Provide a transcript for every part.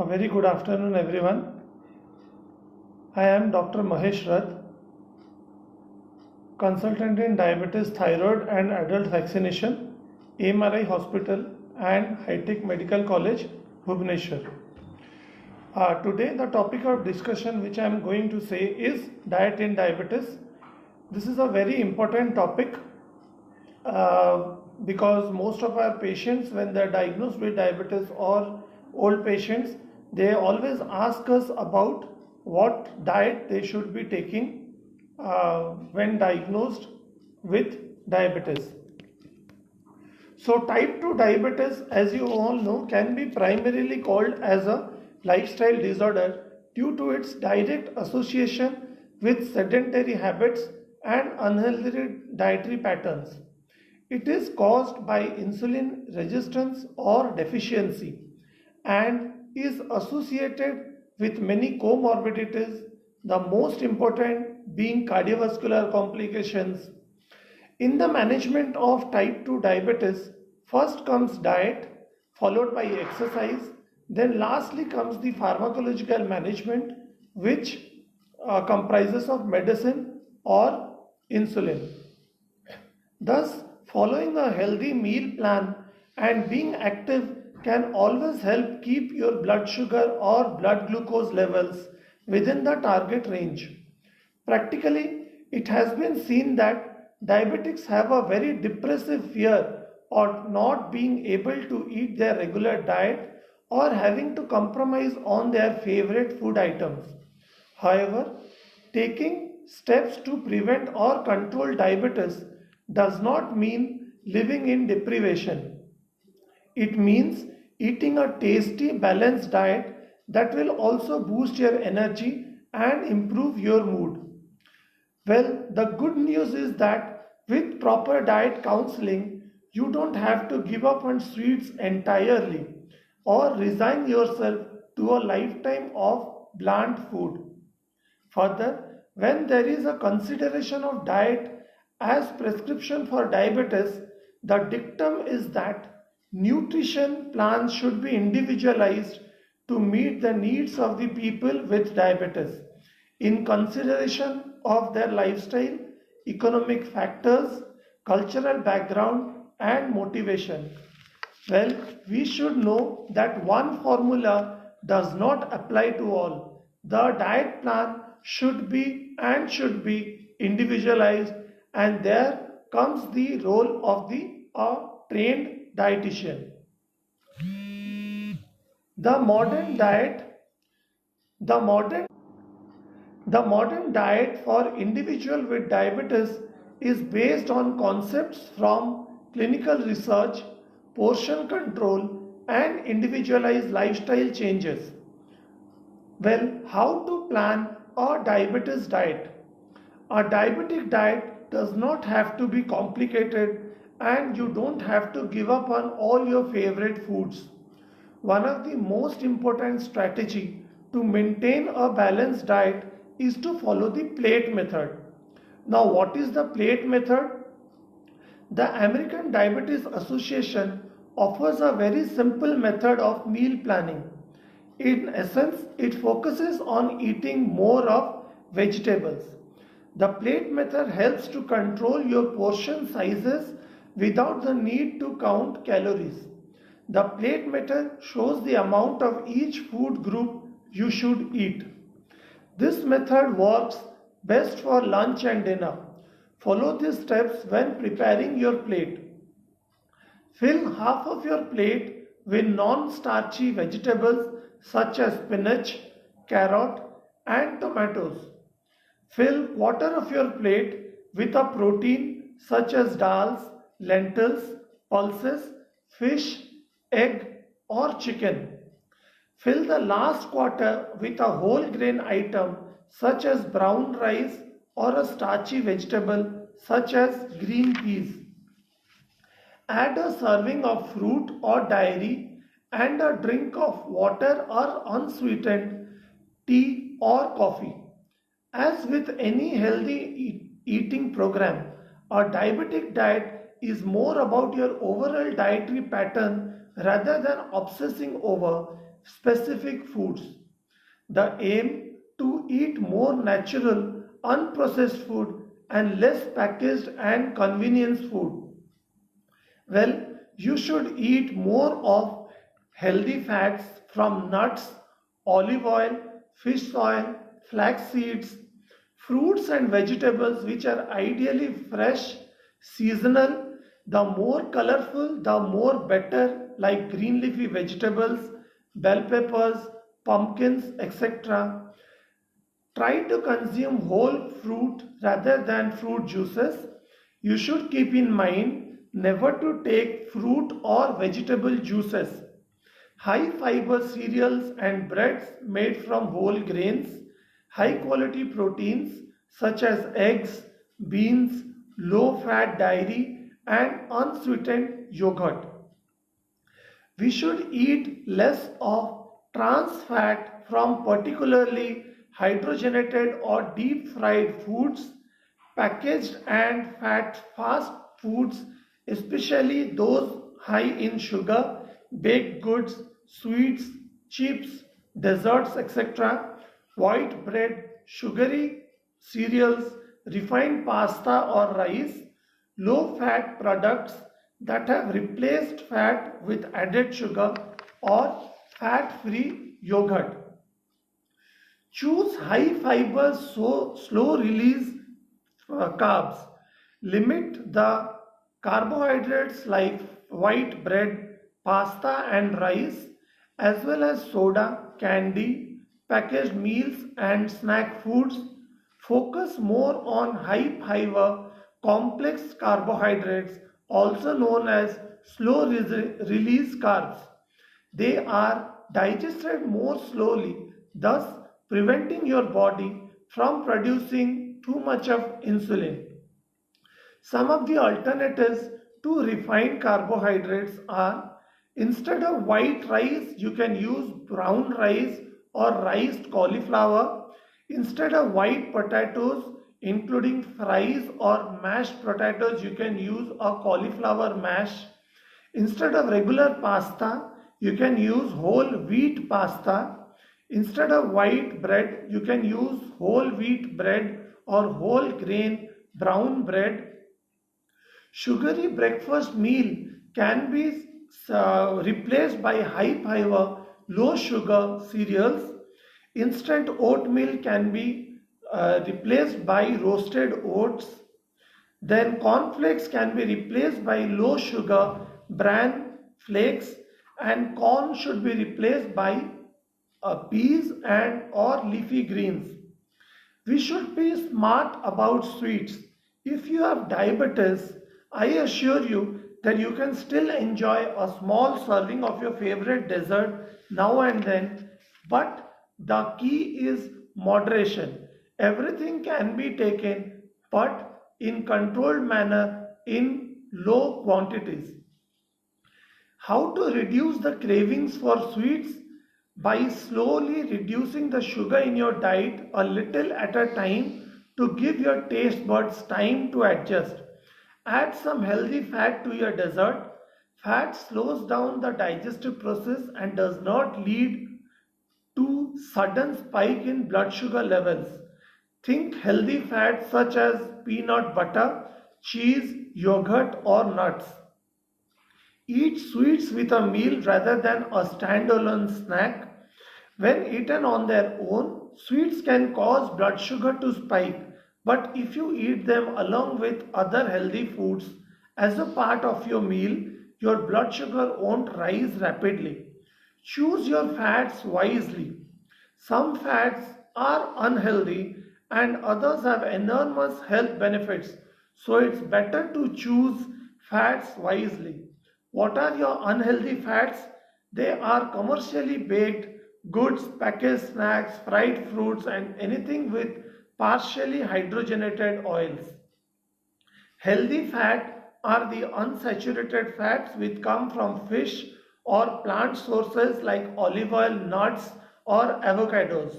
A very good afternoon, everyone. I am Dr. Mahesh Rath, consultant in diabetes, thyroid, and adult vaccination, AMRI Hospital and High Tech Medical College, Bhubaneswar. Today, the topic of discussion which I am going to say is diet in diabetes. This is a very important topic because most of our patients, when they are diagnosed with diabetes or old patients, they always ask us about what diet they should be taking when diagnosed with diabetes. So type 2 diabetes, as you all know, can be primarily called as a lifestyle disorder due to its direct association with sedentary habits and unhealthy dietary patterns. It is caused by insulin resistance or deficiency and is associated with many comorbidities, the most important being cardiovascular complications. In the management of type 2 diabetes, first comes diet, followed by exercise, then lastly comes the pharmacological management, which comprises of medicine or insulin. Thus, following a healthy meal plan and being active can always help keep your blood sugar or blood glucose levels within the target range. Practically, it has been seen that diabetics have a very depressive fear of not being able to eat their regular diet or having to compromise on their favorite food items. However, taking steps to prevent or control diabetes does not mean living in deprivation. It means eating a tasty, balanced diet that will also boost your energy and improve your mood. Well, the good news is that with proper diet counseling, you don't have to give up on sweets entirely or resign yourself to a lifetime of bland food. Further, when there is a consideration of diet as prescription for diabetes, the dictum is that nutrition plans should be individualized to meet the needs of the people with diabetes in consideration of their lifestyle, economic factors, cultural background, and motivation. Well, we should know that one formula does not apply to all. The diet plan should be individualized, and there comes the role of the trained dietitian. The modern diet, the modern The modern diet for individual with diabetes is based on concepts from clinical research, portion control, and individualized lifestyle changes. Well, how to plan a diabetes diet? A diabetic diet does not have to be complicated and you don't have to give up on all your favorite foods. One of the most important strategy to maintain a balanced diet is to follow the plate method. Now, what is the plate method? The American Diabetes Association offers a very simple method of meal planning. In essence, it focuses on eating more of vegetables. The plate method helps to control your portion sizes without the need to count calories. The plate method shows the amount of each food group you should eat. This method works best for lunch and dinner. Follow these steps when preparing your plate. Fill half of your plate with non-starchy vegetables such as spinach, carrot, and tomatoes. Fill quarter of your plate with a protein such as dals, lentils, pulses, fish, egg, or chicken. Fill the last quarter with a whole grain item such as brown rice or a starchy vegetable such as green peas. Add a serving of fruit or dairy and a drink of water or unsweetened tea or coffee. As with any healthy eating program, a diabetic diet is more about your overall dietary pattern rather than obsessing over specific foods. The aim to eat more natural, unprocessed food and less packaged and convenience food. Well, you should eat more of healthy fats from nuts, olive oil, fish oil, flax seeds, fruits and vegetables which are ideally fresh, seasonal. The more colorful, the more better, like green leafy vegetables, bell peppers, pumpkins, etc. Try to consume whole fruit rather than fruit juices. You should keep in mind never to take fruit or vegetable juices. High fiber cereals and breads made from whole grains, high quality proteins such as eggs, beans, low fat dairy, and unsweetened yogurt. We should eat less of trans fat from particularly hydrogenated or deep fried foods, packaged and fat fast foods, especially those high in sugar, baked goods, sweets, chips, desserts, etc., white bread, sugary cereals, refined pasta or rice, low fat products that have replaced fat with added sugar or fat free yogurt. Choose high fiber, so slow release carbs. Limit the carbohydrates like white bread, pasta, and rice, as well as soda, candy, packaged meals, and snack foods. Focus more on high fiber, complex carbohydrates, also known as slow release carbs. They are digested more slowly, thus preventing your body from producing too much of insulin. Some of the alternatives to refined carbohydrates are, instead of white rice, you can use brown rice or riced cauliflower. Instead of white potatoes, including fries or mashed potatoes, you can use a cauliflower mash. Instead of regular pasta, you can use whole wheat pasta. Instead of white bread, you can use whole wheat bread or whole grain brown bread. Sugary breakfast meal can be replaced by high fiber, low sugar cereals. Instant oatmeal can be replaced by roasted oats. Then cornflakes can be replaced by low sugar bran flakes, and corn should be replaced by peas and or leafy greens. We should be smart about sweets. If you have diabetes, I assure you that you can still enjoy a small serving of your favorite dessert now and then, but the key is moderation. Everything can be taken, but in controlled manner in low quantities. How to reduce the cravings for sweets? By slowly reducing the sugar in your diet a little at a time to give your taste buds time to adjust. Add some healthy fat to your dessert. Fat slows down the digestive process and does not lead to sudden spike in blood sugar levels. Think healthy fats such as peanut butter, cheese, yogurt or nuts. Eat sweets with a meal rather than a standalone snack. When eaten on their own, sweets can cause blood sugar to spike, but if you eat them along with other healthy foods as a part of your meal, your blood sugar won't rise rapidly. Choose your fats wisely. Some fats are unhealthy and others have enormous health benefits, so it's better to choose fats wisely. What are your unhealthy fats? They are commercially baked goods, packaged snacks, fried fruits, and anything with partially hydrogenated oils. Healthy fat are the unsaturated fats which come from fish or plant sources like olive oil, nuts, or avocados.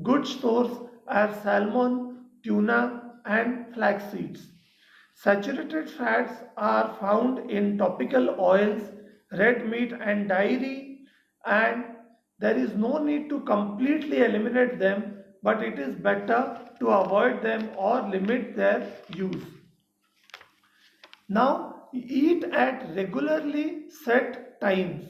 Good sources are salmon, tuna, and flax seeds. Saturated fats are found in topical oils, red meat, and dairy, and there is no need to completely eliminate them, but it is better to avoid them or limit their use. Now, eat at regularly set times.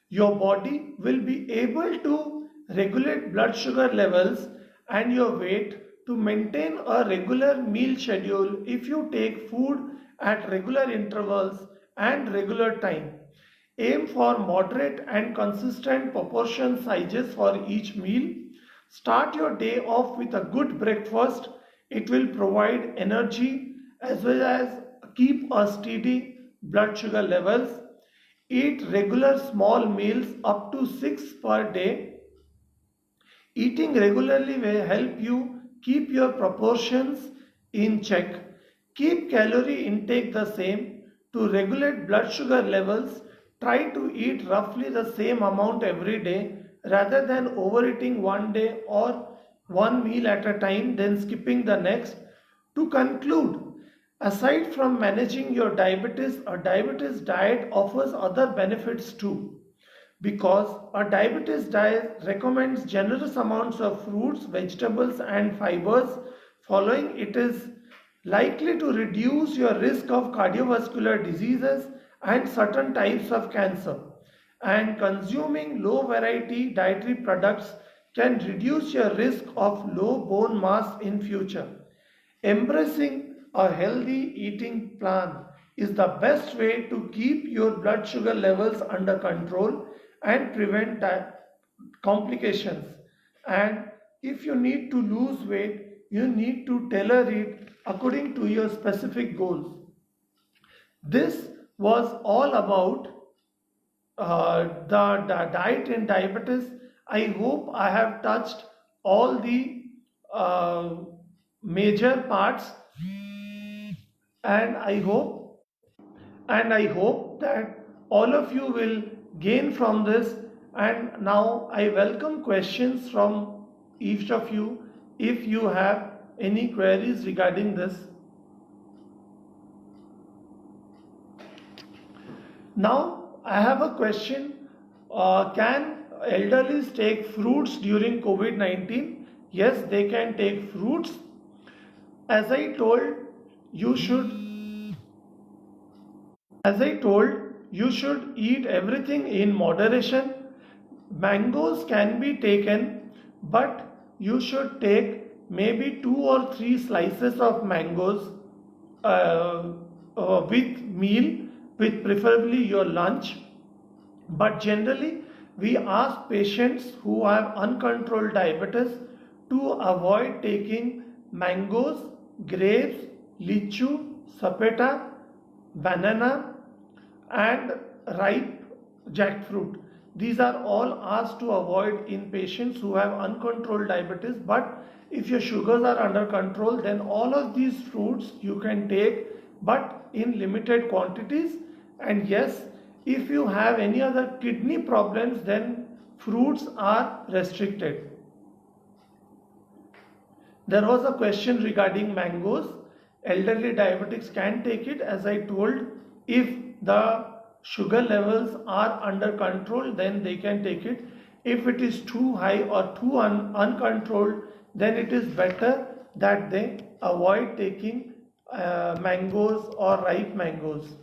Your body will be able to regulate blood sugar levels and your weight to maintain a regular meal schedule if you take food at regular intervals and regular time. Aim for moderate and consistent proportion sizes for each meal. Start your day off with a good breakfast. It will provide energy as well as keep a steady blood sugar levels. Eat regular small meals up to 6 per day. Eating regularly will help you keep your proportions in check. Keep calorie intake the same. To regulate blood sugar levels, try to eat roughly the same amount every day rather than overeating one day or one meal at a time then skipping the next. To conclude, aside from managing your diabetes, a diabetes diet offers other benefits too, because a diabetes diet recommends generous amounts of fruits, vegetables and fibers. Following it is likely to reduce your risk of cardiovascular diseases and certain types of cancer. And consuming low variety dietary products can reduce your risk of low bone mass in future. Embracing a healthy eating plan is the best way to keep your blood sugar levels under control and prevent complications. And if you need to lose weight, you need to tailor it according to your specific goals. This was all about the diet in diabetes. I hope I have touched all the uh, major parts, and I hope that all of you will gain from this. And now I welcome questions from each of you if you have any queries regarding this. Now I have a question. Can elderlies take fruits during COVID-19? Yes, they can take fruits. As I told, you should eat everything in moderation. Mangoes can be taken, but you should take maybe 2 or 3 slices of mangoes with meal, with preferably your lunch. But generally, we ask patients who have uncontrolled diabetes to avoid taking mangoes, grapes, lychee, sapeta, banana and ripe jackfruit. These are all asked to avoid in patients who have uncontrolled diabetes. But if your sugars are under control, then all of these fruits you can take, but in limited quantities. And yes, if you have any other kidney problems, then fruits are restricted. There was a question regarding mangoes. Elderly diabetics can take it. As I told, if the sugar levels are under control, then they can take it. If it is too high or too uncontrolled, then it is better that they avoid taking mangoes or ripe mangoes.